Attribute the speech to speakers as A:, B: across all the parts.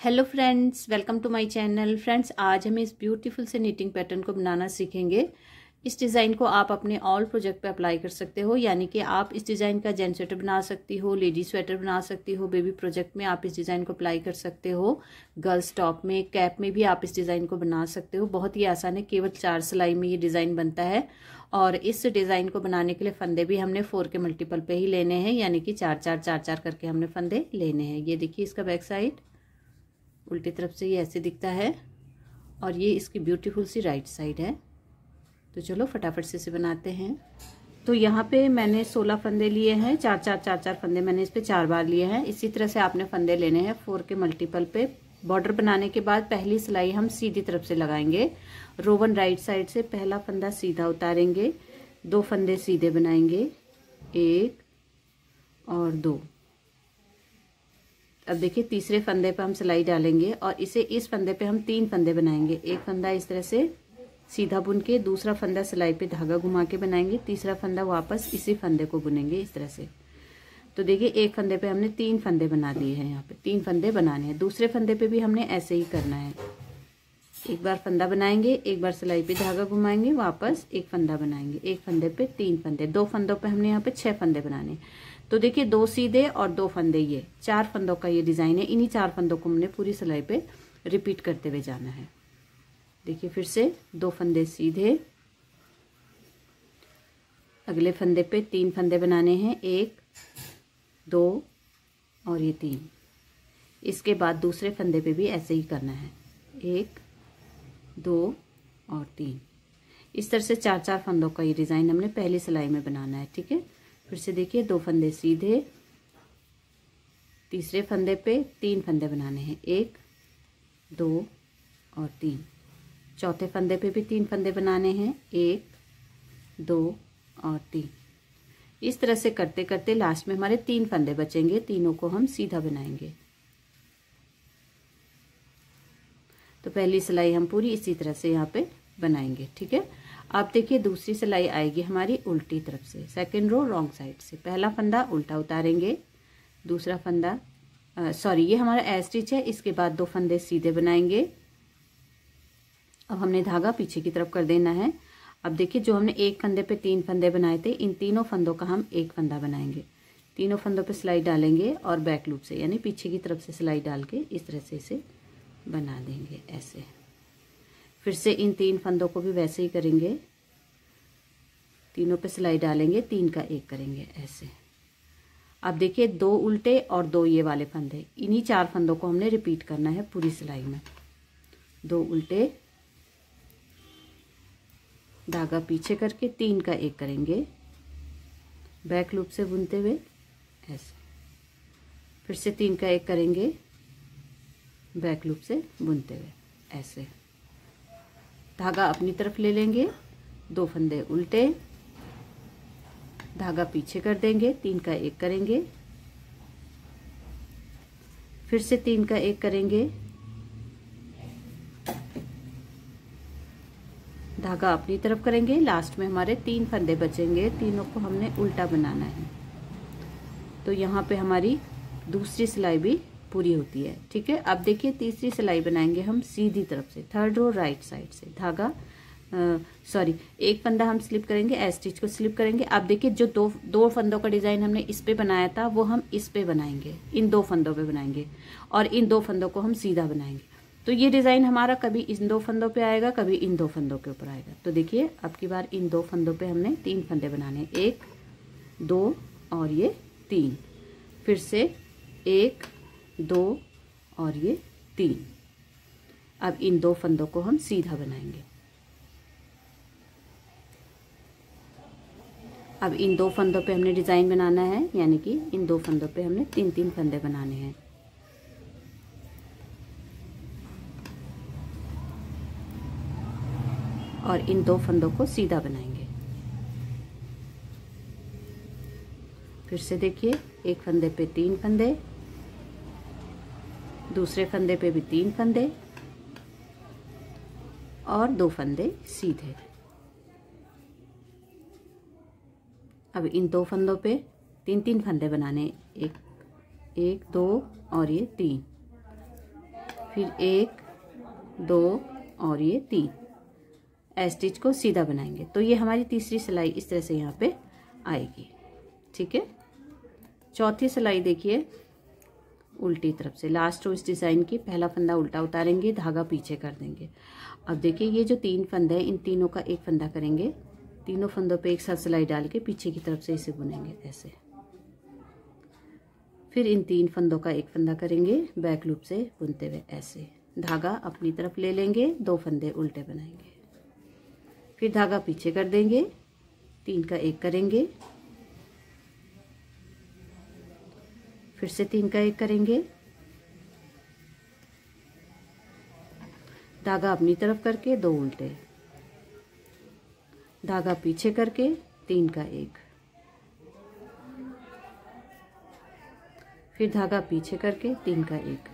A: Hello friends, welcome to my channel. Friends, आज हम इस ब्यूटीफुल से निटिंग पैटर्न को बनाना सीखेंगे। इस डिज़ाइन को आप अपने ऑल प्रोजेक्ट पे अप्लाई कर सकते हो, यानी कि आप इस डिज़ाइन का जेंट्स स्वेटर बना सकती हो, लेडी स्वेटर बना सकती हो, बेबी प्रोजेक्ट में आप इस डिज़ाइन को अप्लाई कर सकते हो, गर्ल्स टॉप में, कैप में भी आप इस डिज़ाइन को बना सकते हो। बहुत ही आसान है, केवल 4 सिलाई में ये डिज़ाइन बनता है। और इस डिज़ाइन को बनाने के लिए फंदे भी हमने 4 के मल्टीपल पे ही लेने हैं, यानी कि 4 करके हमने फंदे लेने हैं। ये देखिए, इसका बैक साइड उल्टी तरफ से ये ऐसे दिखता है और ये इसकी ब्यूटीफुल सी राइट साइड है। तो चलो फटाफट से इसे बनाते हैं। तो यहाँ पे मैंने 16 फंदे लिए हैं, 4 फंदे मैंने इस पे 4 बार लिए हैं। इसी तरह से आपने फंदे लेने हैं 4 के मल्टीपल पे। बॉर्डर बनाने के बाद पहली सिलाई हम सीधी तरफ से लगाएंगे। रोवन राइट साइड से पहला फंदा सीधा उतारेंगे, 2 फंदे सीधे बनाएंगे, 1 और 2। अब देखिए, तीसरे फंदे पे हम सिलाई डालेंगे और इस फंदे पे हम 3 फंदे बनाएंगे। एक फंदा इस तरह से सीधा बुन के, दूसरा फंदा सिलाई पे धागा घुमा के बनाएंगे, तीसरा फंदा वापस इसी फंदे को बुनेंगे इस तरह से। तो देखिए, एक फंदे पे हमने 3 फंदे बना दिए हैं। यहाँ पे 3 फंदे बनाने हैं। दूसरे फंदे पे भी हमने ऐसे ही करना है। एक बार फंदा बनाएंगे, एक बार सिलाई पे धागा घुमाएंगे, वापस एक फंदा बनाएंगे, एक फंदे पे 3 फंदे, 2 फंदों पे हमने यहाँ पे 6 फंदे बनाने। तो देखिए, 2 सीधे और 2 फंदे, ये 4 फंदों का ये डिजाइन है। इन्हीं 4 फंदों को हमने पूरी सिलाई पे रिपीट करते हुए जाना है। देखिए, फिर से 2 फंदे सीधे, अगले फंदे पे 3 फंदे बनाने हैं, 1 2 और ये 3। इसके बाद दूसरे फंदे पे भी ऐसे ही करना है, 1 2 और 3। इस तरह से 4 फंदों का ये डिजाइन हमने पहली सिलाई में बनाना है। ठीक है, फिर से देखिए, 2 फंदे सीधे, तीसरे फंदे पे 3 फंदे बनाने हैं, 1 2 और 3। चौथे फंदे पे भी 3 फंदे बनाने हैं, 1 2 और 3। इस तरह से करते करते लास्ट में हमारे 3 फंदे बचेंगे, तीनों को हम सीधा बनाएंगे। तो पहली सिलाई हम पूरी इसी तरह से यहाँ पे बनाएंगे। ठीक है, अब देखिए, दूसरी सिलाई आएगी हमारी उल्टी तरफ से, सेकंड रो रॉन्ग साइड से। पहला फंदा उल्टा उतारेंगे, दूसरा फंदा ये हमारा ए स्टिच है। इसके बाद 2 फंदे सीधे बनाएंगे। अब हमने धागा पीछे की तरफ कर देना है। अब देखिए, जो हमने एक फंदे पे 3 फंदे बनाए थे, इन तीनों फंदों का हम एक फंदा बनाएंगे। तीनों फंदों पे सिलाई डालेंगे और बैक लूप से, यानी पीछे की तरफ से सिलाई डाल के इस तरह से इसे बना देंगे ऐसे। फिर से इन 3 फंदों को भी वैसे ही करेंगे, तीनों पे सिलाई डालेंगे, 3 का 1 करेंगे ऐसे। अब देखिए, 2 उल्टे और 2 ये वाले फंदे, इन्हीं 4 फंदों को हमने रिपीट करना है पूरी सिलाई में। 2 उल्टे, धागा पीछे करके 3 का 1 करेंगे, बैक लूप से बुनते हुए ऐसे। फिर से 3 का 1 करेंगे, बैक लूप से बुनते हुए ऐसे। धागा अपनी तरफ ले लेंगे, 2 फंदे उल्टे, धागा पीछे कर देंगे, 3 का 1 करेंगे, फिर से 3 का 1 करेंगे, धागा अपनी तरफ करेंगे। लास्ट में हमारे 3 फंदे बचेंगे, तीनों को हमने उल्टा बनाना है। तो यहाँ पे हमारी दूसरी सिलाई भी पूरी होती है। ठीक है, अब देखिए, तीसरी सिलाई बनाएंगे हम सीधी तरफ से, थर्ड रो राइट साइड से। धागा एक फंदा हम स्लिप करेंगे, ए स्टिच को स्लिप करेंगे। अब देखिए, जो दो फंदों का डिजाइन हमने इस पे बनाया था, वो हम इस पे बनाएंगे, इन 2 फंदों पे बनाएंगे, और इन 2 फंदों को हम सीधा बनाएंगे। तो ये डिजाइन हमारा कभी इन 2 फंदों पे आएगा, कभी इन 2 फंदों के ऊपर आएगा। तो देखिए, अब की बार इन 2 फंदों पे हमने 3 फंदे बनाने, 1 2 और ये 3। फिर से 1 2 और ये 3। अब इन 2 फंदों को हम सीधा बनाएंगे। अब इन 2 फंदों पे हमने डिजाइन बनाना है, यानी कि इन 2 फंदों पे हमने 3 फंदे बनाने हैं। और इन 2 फंदों को सीधा बनाएंगे। फिर से देखिए, एक फंदे पे 3 फंदे, दूसरे फंदे पे भी 3 फंदे और 2 फंदे सीधे। अब इन 2 फंदों पे 3 फंदे बनाने, 1 2 और ये 3। फिर 1 2 और ये 3 स्टिच को सीधा बनाएंगे। तो ये हमारी तीसरी सिलाई इस तरह से यहाँ पे आएगी। ठीक है, चौथी सिलाई देखिए उल्टी तरफ से, लास्ट रो इस डिज़ाइन की पहला फंदा उल्टा उतारेंगे, धागा पीछे कर देंगे। अब देखिए ये जो 3 फंदे हैं इन तीनों का एक फंदा करेंगे, तीनों फंदों पे एक साथ सिलाई डाल के पीछे की तरफ से इसे बुनेंगे ऐसे। फिर इन 3 फंदों का एक फंदा करेंगे बैक लूप से बुनते हुए ऐसे, धागा अपनी तरफ ले लेंगे, 2 फंदे उल्टे बनाएंगे, फिर धागा पीछे कर देंगे, 3 का एक करेंगे, फिर से 3 का एक करेंगे, धागा अपनी तरफ करके 2 उल्टे, धागा पीछे करके 3 का एक, फिर धागा पीछे करके 3 का एक,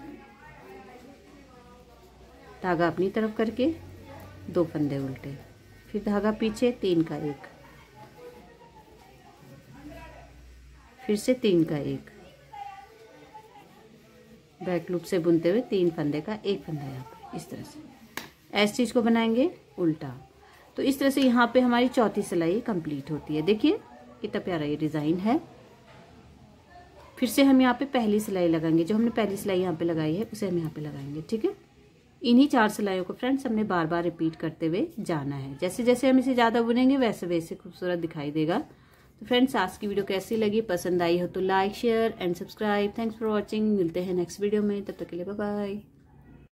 A: धागा अपनी तरफ करके 2 फंदे उल्टे, फिर धागा पीछे 3 का एक, फिर से 3 का एक, बैक लूप से बुनते हुए 3 फंदे का एक फंदा यहाँ पे इस तरह से स्टिच को बनाएंगे उल्टा। तो इस तरह से यहाँ पे हमारी चौथी सिलाई कंप्लीट होती है। देखिए कितना प्यारा ये डिज़ाइन है। फिर से हम यहाँ पे पहली सिलाई लगाएंगे, जो हमने पहली सिलाई यहाँ पे लगाई है उसे हम यहाँ पे लगाएंगे। ठीक है, इन्हीं 4 सिलाइयों को फ्रेंड्स हमने बार बार रिपीट करते हुए जाना है। जैसे जैसे हम इसे ज़्यादा बुनेंगे वैसे वैसे खूबसूरत दिखाई देगा। तो फ्रेंड्स आज की वीडियो कैसी लगी, पसंद आई हो तो like share and subscribe. Thanks for watching. मिलते हैं नेक्स्ट वीडियो में, तब तक के लिए बाय बाय।